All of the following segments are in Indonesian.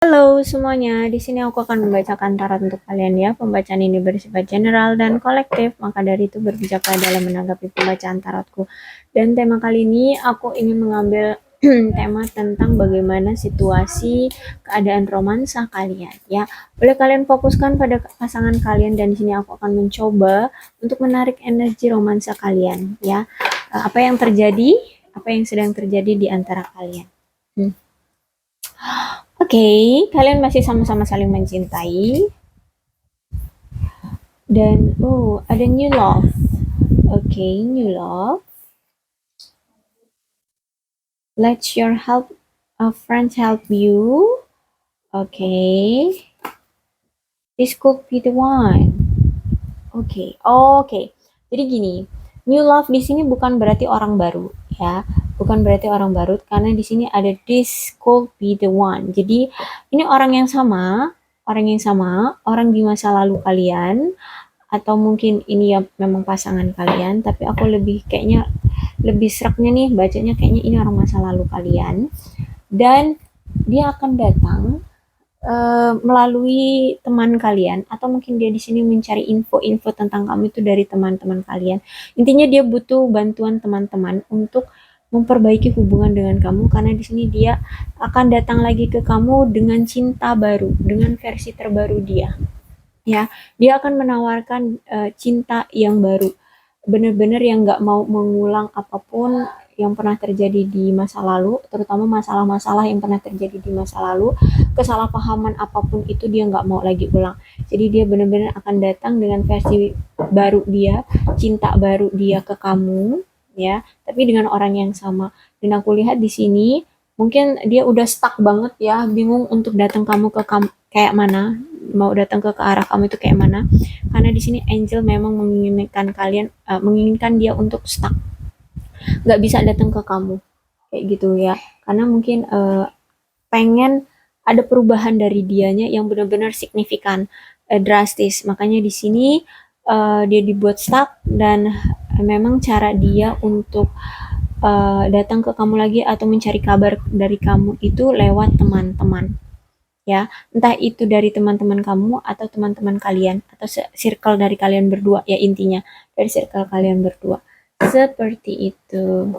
Halo semuanya, di sini aku akan membacakan tarot untuk kalian ya. Pembacaan ini bersifat general dan kolektif, maka dari itu berbijaklah dalam menanggapi pembacaan tarotku. Dan tema kali ini aku ingin mengambil tema tentang bagaimana situasi keadaan romansa kalian ya. Boleh kalian fokuskan pada pasangan kalian dan di sini aku akan mencoba untuk menarik energi romansa kalian ya. Apa yang terjadi? Apa yang sedang terjadi di antara kalian? Hmm. Oke, kalian masih sama-sama saling mencintai dan ada new love. Oke, new love. Let your help friends help you. Oke. This could be the one. Oke. Jadi gini, new love di sini bukan berarti orang baru ya. Bukan berarti orang baru karena di sini ada this could be the one. Jadi ini orang di masa lalu kalian atau mungkin ini ya memang pasangan kalian, tapi aku lebih seraknya nih bacanya kayaknya ini orang masa lalu kalian dan dia akan datang melalui teman kalian atau mungkin dia di sini mencari info-info tentang kamu itu dari teman-teman kalian. Intinya dia butuh bantuan teman-teman untuk memperbaiki hubungan dengan kamu karena di sini dia akan datang lagi ke kamu dengan cinta baru, dengan versi terbaru dia. Ya, dia akan menawarkan cinta yang baru, benar-benar yang nggak mau mengulang apapun yang pernah terjadi di masa lalu, terutama masalah-masalah yang pernah terjadi di masa lalu, kesalahpahaman apapun itu dia nggak mau lagi ulang. Jadi dia benar-benar akan datang dengan versi baru dia, cinta baru dia ke kamu, ya, tapi dengan orang yang sama. Dan aku lihat di sini mungkin dia udah stuck banget ya, bingung untuk datang kamu kayak mana, mau datang ke arah kamu itu kayak mana, karena di sini angel memang menginginkan dia untuk stuck, nggak bisa datang ke kamu kayak gitu ya, karena mungkin pengen ada perubahan dari dianya yang benar-benar signifikan, drastis, makanya di sini dia dibuat stuck dan memang cara dia untuk datang ke kamu lagi atau mencari kabar dari kamu itu lewat teman-teman ya, entah itu dari teman-teman kamu atau teman-teman kalian atau circle dari kalian berdua ya, intinya dari circle kalian berdua seperti itu.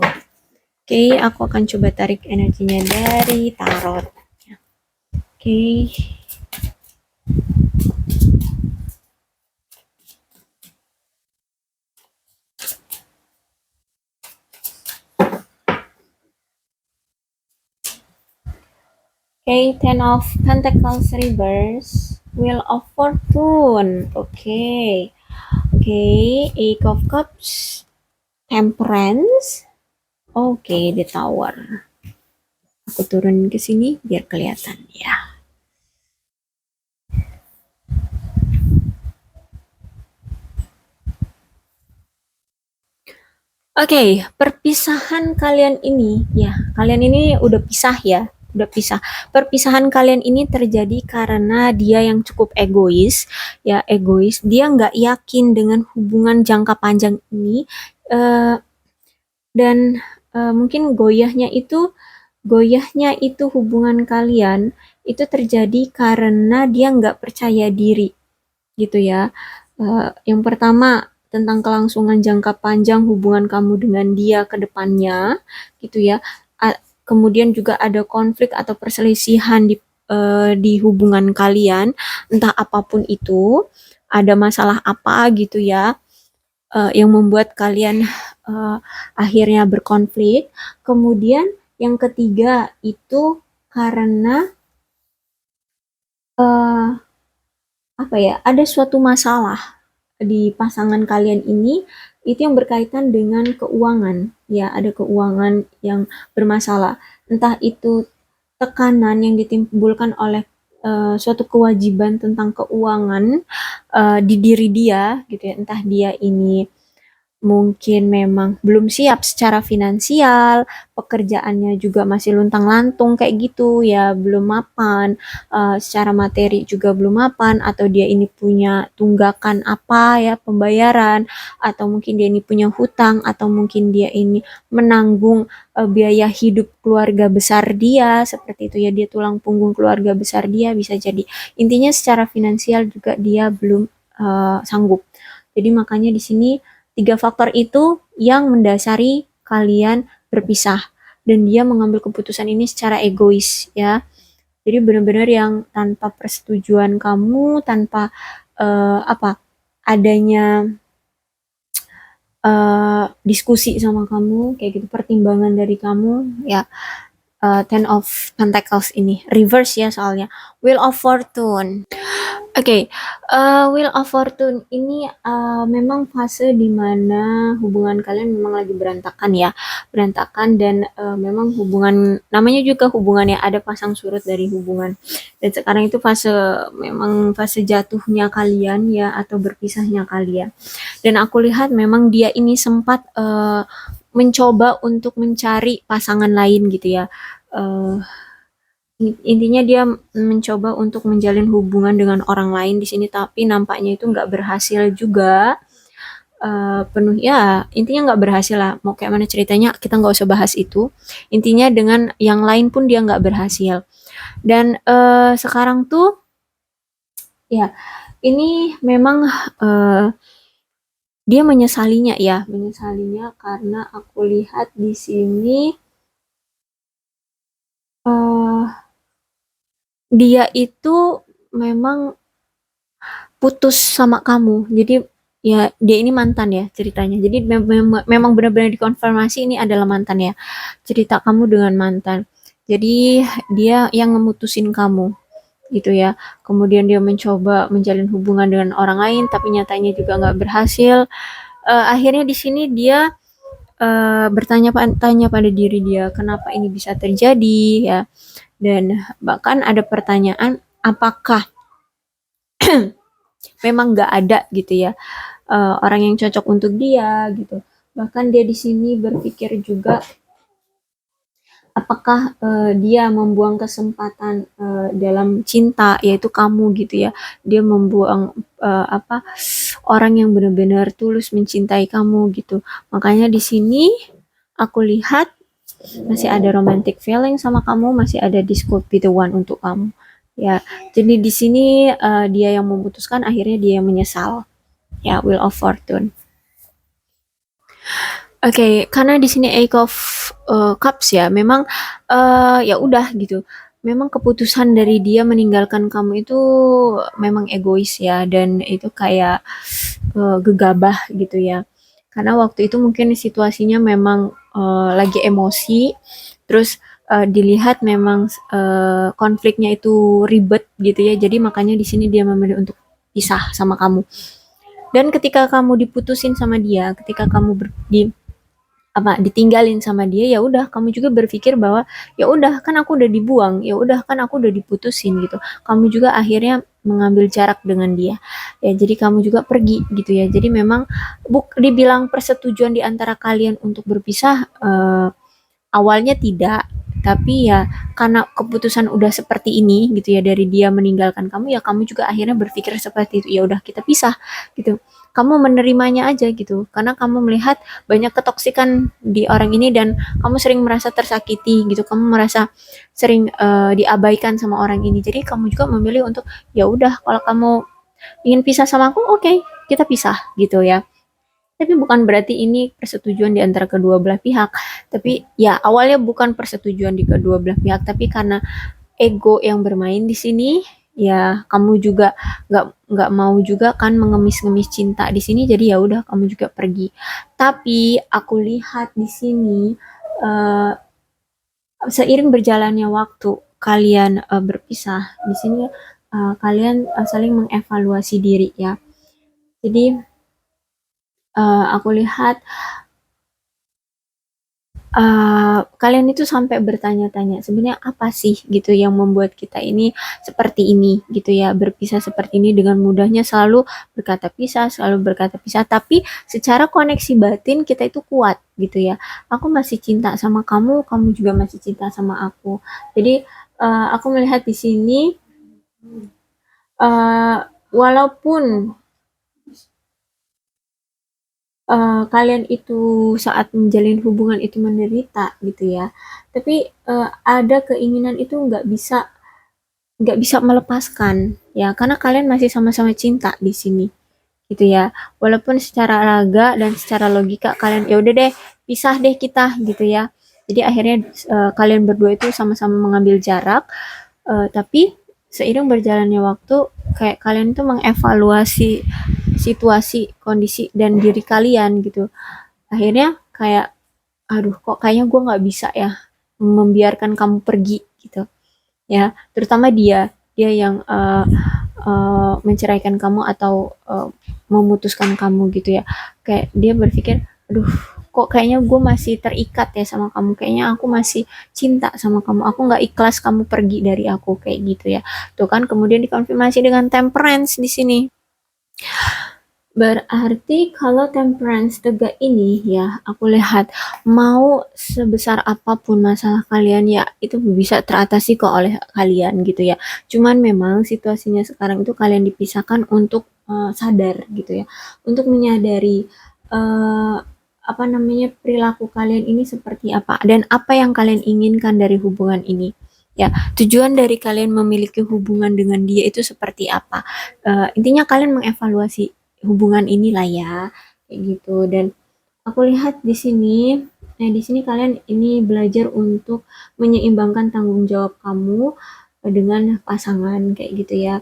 Oke, aku akan coba tarik energinya dari tarot. Oke. Oke, Ten of Pentacles reverse, Wheel of Fortune. Oke. Eight of Cups, Temperance. Oke, The Tower. Aku turun ke sini biar kelihatan ya. Oke, perpisahan kalian ini ya, kalian ini udah pisah ya, udah pisah. Perpisahan kalian ini terjadi karena dia yang cukup egois, ya egois. Dia nggak yakin dengan hubungan jangka panjang ini, eh, dan mungkin goyahnya itu hubungan kalian itu terjadi karena dia nggak percaya diri, gitu ya. Yang pertama tentang kelangsungan jangka panjang hubungan kamu dengan dia ke depannya, gitu ya. Kemudian juga ada konflik atau perselisihan di hubungan kalian, entah apapun itu, ada masalah apa gitu ya, yang membuat kalian akhirnya berkonflik. Kemudian yang ketiga itu karena uh, apa ya, ada suatu masalah di pasangan kalian ini itu yang berkaitan dengan keuangan ya, ada keuangan yang bermasalah, entah itu tekanan yang ditimbulkan oleh suatu kewajiban tentang keuangan di diri dia gitu ya, entah dia ini mungkin memang belum siap secara finansial, pekerjaannya juga masih luntang-lantung kayak gitu ya, belum mapan, secara materi juga belum mapan, atau dia ini punya tunggakan apa ya, pembayaran, atau mungkin dia ini punya hutang, atau mungkin dia ini menanggung biaya hidup keluarga besar dia, seperti itu ya, dia tulang punggung keluarga besar dia bisa jadi. Intinya secara finansial juga dia belum sanggup. Jadi makanya di sini tiga faktor itu yang mendasari kalian berpisah, dan dia mengambil keputusan ini secara egois ya. Jadi benar-benar yang tanpa persetujuan kamu, tanpa apa adanya diskusi sama kamu kayak gitu, pertimbangan dari kamu ya. Ten of Pentacles ini reverse ya soalnya. Wheel of Fortune. Oke, Wheel of Fortune ini memang fase dimana hubungan kalian memang lagi berantakan ya, berantakan, dan memang hubungan, namanya juga hubungan ya, ada pasang surut dari hubungan. Dan sekarang itu fase, memang fase jatuhnya kalian ya, atau berpisahnya kalian. Dan aku lihat memang dia ini sempat mencoba untuk mencari pasangan lain gitu ya. Uh, Intinya dia mencoba untuk menjalin hubungan dengan orang lain di sini, tapi nampaknya itu nggak berhasil juga. Penuh ya, intinya nggak berhasil lah. Mau kayak mana ceritanya kita nggak usah bahas itu. Intinya dengan yang lain pun dia nggak berhasil. Dan sekarang tuh ya, ini memang uh, dia menyesalinya ya, menyesalinya karena aku lihat di sini uh, dia itu memang putus sama kamu. Jadi ya, dia ini mantan ya ceritanya. Jadi memang benar-benar dikonfirmasi ini adalah mantan ya. Cerita kamu dengan mantan. Jadi dia yang ngemutusin kamu gitu ya. Kemudian dia mencoba menjalin hubungan dengan orang lain, tapi nyatanya juga nggak berhasil. Akhirnya di sini dia bertanya-tanya pada diri dia, kenapa ini bisa terjadi ya. Dan bahkan ada pertanyaan, apakah memang nggak ada gitu ya orang yang cocok untuk dia gitu. Bahkan dia di sini berpikir juga, apakah dia membuang kesempatan dalam cinta, yaitu kamu gitu ya. Dia membuang apa, orang yang benar-benar tulus mencintai kamu gitu. Makanya di sini aku lihat masih ada romantic feeling sama kamu, masih ada this could be the one untuk kamu. Ya, jadi di sini dia yang memutuskan, akhirnya dia yang menyesal. Ya, Wheel of Fortune. Oke, karena di sini Eight of Cups ya, memang ya udah gitu. Memang keputusan dari dia meninggalkan kamu itu memang egois ya, dan itu kayak gegabah gitu ya. Karena waktu itu mungkin situasinya memang lagi emosi, terus dilihat memang konfliknya itu ribet gitu ya. Jadi makanya di sini dia memilih untuk pisah sama kamu. Dan ketika kamu diputusin sama dia, ketika kamu apa ditinggalin sama dia, ya udah kamu juga berpikir bahwa ya udah kan aku udah dibuang, ya udah kan aku udah diputusin gitu. Kamu juga akhirnya mengambil jarak dengan dia. Ya jadi kamu juga pergi gitu ya. Jadi memang dibilang persetujuan di antara kalian untuk berpisah, awalnya tidak, tapi ya karena keputusan udah seperti ini gitu ya, dari dia meninggalkan kamu, ya kamu juga akhirnya berpikir seperti itu, ya udah kita pisah gitu. Kamu menerimanya aja gitu, karena kamu melihat banyak ketoksikan di orang ini, dan kamu sering merasa tersakiti gitu, kamu merasa sering diabaikan sama orang ini. Jadi kamu juga memilih untuk ya udah, kalau kamu ingin pisah sama aku, oke, kita pisah gitu ya. Tapi bukan berarti ini persetujuan di antara kedua belah pihak. Tapi ya awalnya bukan persetujuan di kedua belah pihak, tapi karena ego yang bermain di sini, ya kamu juga nggak mau juga kan mengemis-ngemis cinta di sini. Jadi ya udah kamu juga pergi. Tapi aku lihat di sini uh, seiring berjalannya waktu kalian berpisah di sini, kalian saling mengevaluasi diri ya. Jadi aku lihat kalian itu sampai bertanya-tanya, sebenarnya apa sih gitu yang membuat kita ini seperti ini gitu ya, berpisah seperti ini dengan mudahnya, selalu berkata pisah, tapi secara koneksi batin kita itu kuat gitu ya. Aku masih cinta sama kamu, kamu juga masih cinta sama aku. Jadi aku melihat di sini uh, walaupun kalian itu saat menjalin hubungan itu menderita gitu ya, tapi ada keinginan itu nggak bisa melepaskan ya, karena kalian masih sama-sama cinta di sini gitu ya. Walaupun secara raga dan secara logika kalian ya udah deh, pisah deh kita gitu ya. Jadi akhirnya kalian berdua itu sama-sama mengambil jarak, tapi seiring berjalannya waktu kayak kalian itu mengevaluasi situasi, kondisi dan diri kalian gitu. Akhirnya kayak aduh kok kayaknya gue nggak bisa ya membiarkan kamu pergi gitu ya, terutama dia yang menceraikan kamu atau memutuskan kamu gitu ya. Kayak dia berpikir aduh kok kayaknya gue masih terikat ya sama kamu, kayaknya aku masih cinta sama kamu, aku nggak ikhlas kamu pergi dari aku kayak gitu ya. Tuh kan kemudian dikonfirmasi dengan temperance di sini. Berarti kalau temperance tegak ini ya, aku lihat mau sebesar apapun masalah kalian ya itu bisa teratasi kok oleh kalian gitu ya. Cuman memang situasinya sekarang itu kalian dipisahkan untuk sadar gitu ya. Untuk menyadari eh, apa namanya perilaku kalian ini seperti apa dan apa yang kalian inginkan dari hubungan ini. Ya, tujuan dari kalian memiliki hubungan dengan dia itu seperti apa? Intinya kalian mengevaluasi hubungan inilah ya kayak gitu. Dan aku lihat di sini, di sini kalian ini belajar untuk menyeimbangkan tanggung jawab kamu dengan pasangan kayak gitu ya.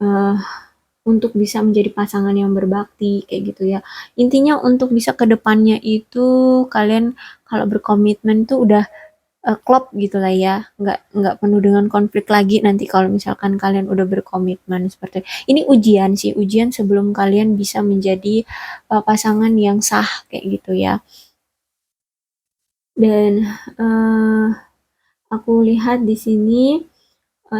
eh untuk bisa menjadi pasangan yang berbakti kayak gitu ya. Intinya untuk bisa ke depannya itu kalian kalau berkomitmen tuh udah klop gitu lah ya, nggak penuh dengan konflik lagi nanti kalau misalkan kalian udah berkomitmen seperti ini. Ujian sih, ujian sebelum kalian bisa menjadi pasangan yang sah kayak gitu ya. Dan uh, aku lihat di sini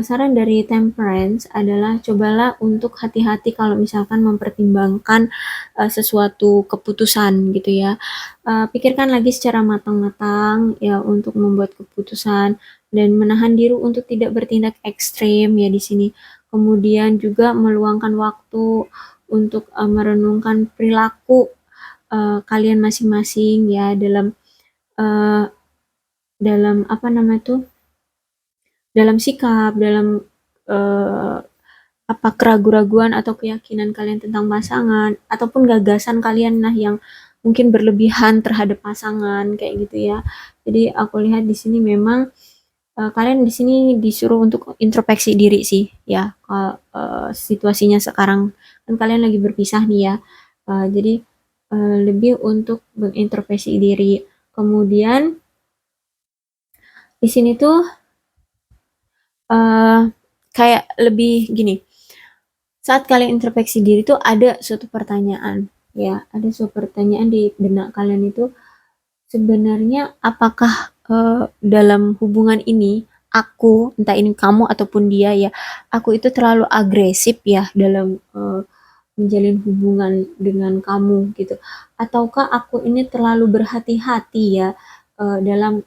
saran dari temperance adalah cobalah untuk hati-hati kalau misalkan mempertimbangkan sesuatu keputusan gitu ya. Pikirkan lagi secara matang-matang ya untuk membuat keputusan dan menahan diri untuk tidak bertindak ekstrem ya di sini. Kemudian juga meluangkan waktu untuk merenungkan perilaku kalian masing-masing ya uh, dalam apa namanya tuh, dalam sikap, dalam eh, apa keraguan-raguan atau keyakinan kalian tentang pasangan ataupun gagasan kalian nah yang mungkin berlebihan terhadap pasangan kayak gitu ya. Jadi aku lihat di sini memang kalian di sini disuruh untuk introspeksi diri sih ya. Situasinya sekarang kan kalian lagi berpisah nih ya. Jadi lebih untuk mengintrospeksi diri. Kemudian di sini tuh eh kayak lebih gini, saat kalian introspeksi diri itu ada suatu pertanyaan ya, ada suatu pertanyaan di benak kalian itu, sebenarnya apakah dalam hubungan ini aku, entah ini kamu ataupun dia ya, aku itu terlalu agresif ya dalam menjalin hubungan dengan kamu gitu, ataukah aku ini terlalu berhati-hati ya dalam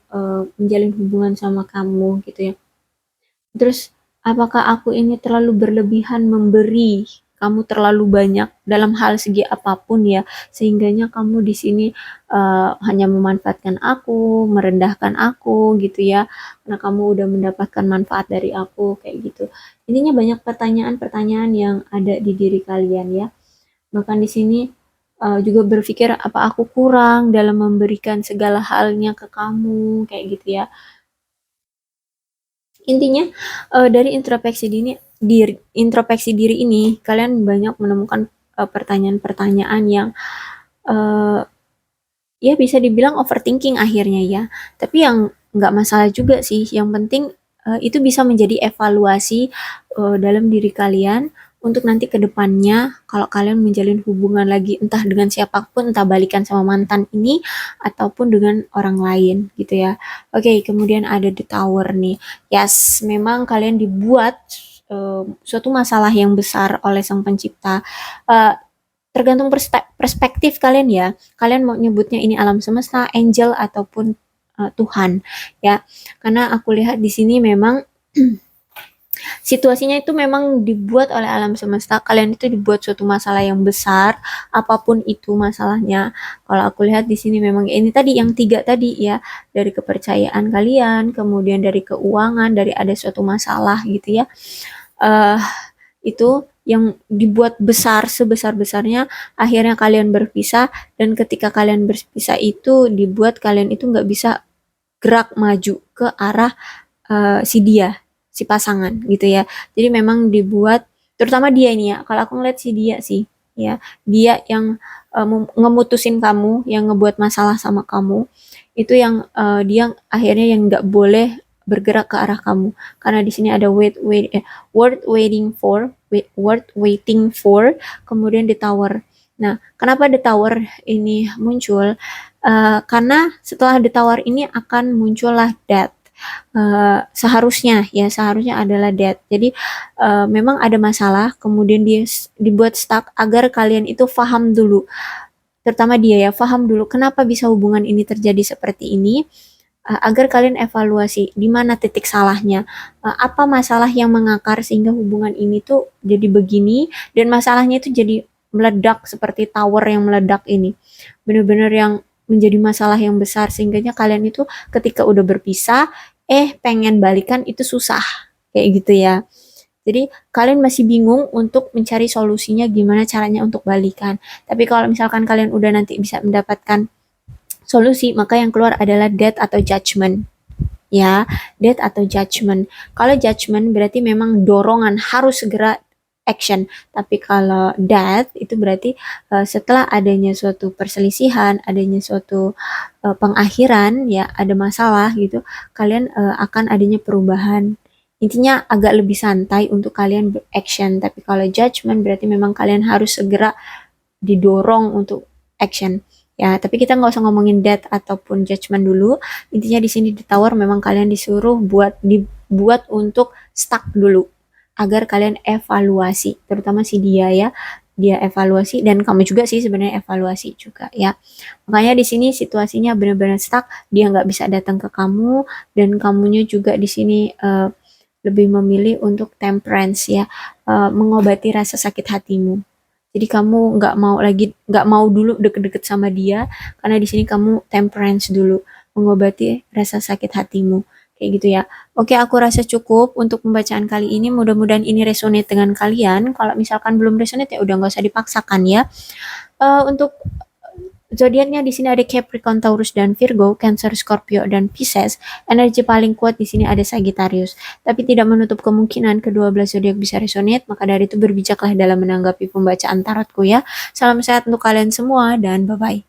menjalin hubungan sama kamu gitu ya. Terus apakah aku ini terlalu berlebihan memberi kamu terlalu banyak dalam hal segi apapun ya, sehingganya kamu di sini hanya memanfaatkan aku, merendahkan aku gitu ya, karena kamu udah mendapatkan manfaat dari aku kayak gitu. Intinya banyak pertanyaan-pertanyaan yang ada di diri kalian ya. Bahkan di sini juga berpikir apa aku kurang dalam memberikan segala halnya ke kamu kayak gitu ya. Intinya dari introspeksi diri ini kalian banyak menemukan pertanyaan-pertanyaan yang uh, ya bisa dibilang overthinking akhirnya ya. Tapi yang nggak masalah juga sih. Yang penting itu bisa menjadi evaluasi dalam diri kalian untuk nanti ke depannya kalau kalian menjalin hubungan lagi entah dengan siapapun, entah balikan sama mantan ini ataupun dengan orang lain gitu ya. Oke, kemudian ada The Tower nih. Yes, memang kalian dibuat suatu masalah yang besar oleh Sang Pencipta. Eh, Tergantung perspektif kalian ya. Kalian mau nyebutnya ini alam semesta, angel ataupun Tuhan ya. Karena aku lihat di sini memang situasinya itu memang dibuat oleh alam semesta. Kalian itu dibuat suatu masalah yang besar, apapun itu masalahnya. Kalau aku lihat di sini memang ini tadi yang tiga tadi ya, dari kepercayaan kalian, kemudian dari keuangan, dari ada suatu masalah gitu ya. eh itu yang dibuat besar sebesar-besarnya, akhirnya kalian berpisah, dan ketika kalian berpisah itu dibuat kalian itu nggak bisa gerak maju ke arah si dia, si pasangan gitu ya. Jadi memang dibuat, terutama dia ini ya, kalau aku ngeliat si dia sih, ya, dia yang ngemutusin kamu, yang ngebuat masalah sama kamu, itu yang dia akhirnya yang nggak boleh bergerak ke arah kamu, karena di sini ada worth waiting for, worth waiting for, kemudian the tower. Nah, kenapa the tower ini muncul? Karena setelah the tower ini akan muncullah death. Seharusnya adalah death. Jadi memang ada masalah, kemudian dia dibuat stuck agar kalian itu paham dulu, terutama dia ya, paham dulu kenapa bisa hubungan ini terjadi seperti ini, agar kalian evaluasi di mana titik salahnya, apa masalah yang mengakar sehingga hubungan ini tuh jadi begini, dan masalahnya itu jadi meledak seperti tower yang meledak ini, benar-benar yang menjadi masalah yang besar sehingganya kalian itu ketika udah berpisah pengen balikan itu susah kayak gitu ya. Jadi kalian masih bingung untuk mencari solusinya gimana caranya untuk balikan. Tapi kalau misalkan kalian udah nanti bisa mendapatkan solusi, maka yang keluar adalah death atau judgment. Ya, death atau judgment. Kalau judgment berarti memang dorongan harus segera action. Tapi kalau death itu berarti setelah adanya suatu perselisihan, adanya suatu pengakhiran, ya ada masalah gitu, kalian akan adanya perubahan. Intinya agak lebih santai untuk kalian action. Tapi kalau judgment berarti memang kalian harus segera didorong untuk action. Ya, tapi kita nggak usah ngomongin death ataupun judgment dulu. Intinya di sini di tower memang kalian disuruh dibuat untuk stuck dulu agar kalian evaluasi, terutama si dia ya. Dia evaluasi dan kamu juga sih sebenarnya evaluasi juga ya. Makanya di sini situasinya benar-benar stuck, dia nggak bisa datang ke kamu, dan kamunya juga di sini lebih memilih untuk temperance ya, mengobati rasa sakit hatimu. Jadi kamu nggak mau dulu deket-deket sama dia, karena di sini kamu temperance dulu, mengobati rasa sakit hatimu, kayak gitu ya. Oke, aku rasa cukup untuk pembacaan kali ini. Mudah-mudahan ini resonate dengan kalian. Kalau misalkan belum resonate ya udah nggak usah dipaksakan ya. Untuk zodiaknya di sini ada Capricorn, Taurus, dan Virgo, Cancer, Scorpio, dan Pisces. Energi paling kuat di sini ada Sagittarius. Tapi tidak menutup kemungkinan kedua belas zodiak bisa resonate, maka dari itu berbijaklah dalam menanggapi pembacaan tarotku ya. Salam sehat untuk kalian semua dan bye-bye.